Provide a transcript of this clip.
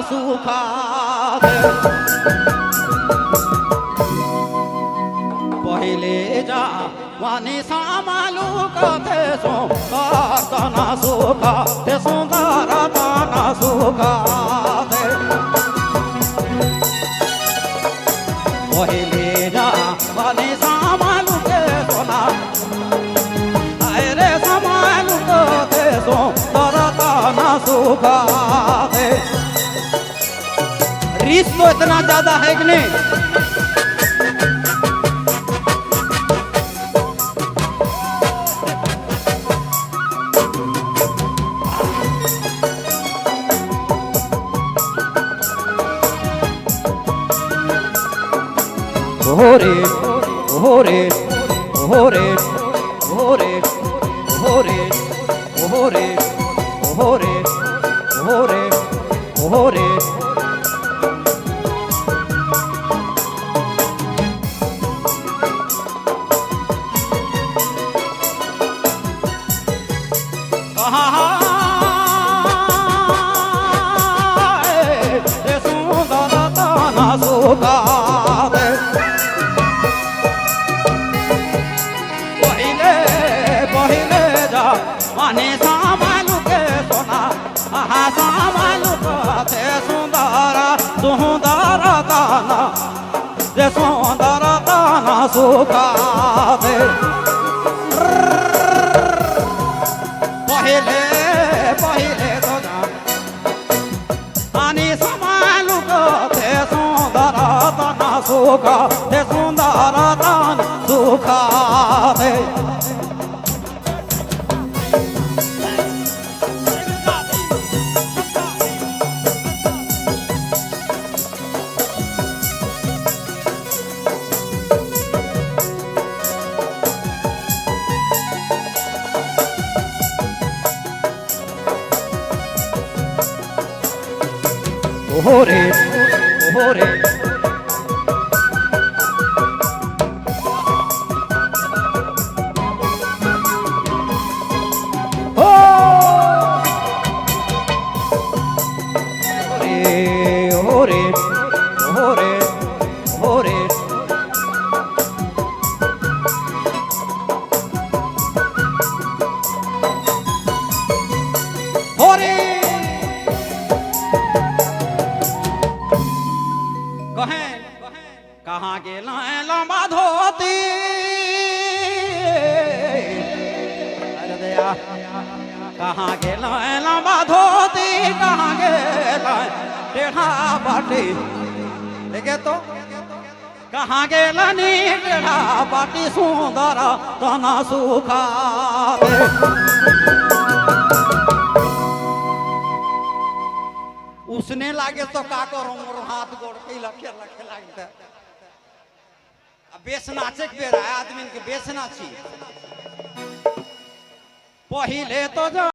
सुखा पहले जा वानी सामालू कथे सो तना सुखा ते सुंदर तना सुखा पहले जा वानी सामालू के सोना अरे सामालू कथे सो तना सुखा रिस तो इतना ज्यादा है कि नहीं? ओरे ओरे ओरे ओरे ओरे ओरे ओरे ओरे ओरे पहले जा माने सामालू के सोना सामालू के सुंदरा सुंदरा ताना जे सुंदरा ताना सुखा पहले पहले तो जा माने सामालू के सुंदरा ताना सुखा जे सुंदरा ताना सुखा ओरे ओरे ओरे ओरे ओरे ओरे कहाँ के लंबा धोती अरे दया कहाँ के लंबा धोती कहाँ के टेढ़ा बाटी देखे तो कहाँ के लनी टेढ़ा बाटी सुंदर तना सुखा उसने लागे तो का करो मोर हाथ गोड़ के लखे लखे लागते बेस नाचे के बेरा आदमी के बेस नाची पहले तो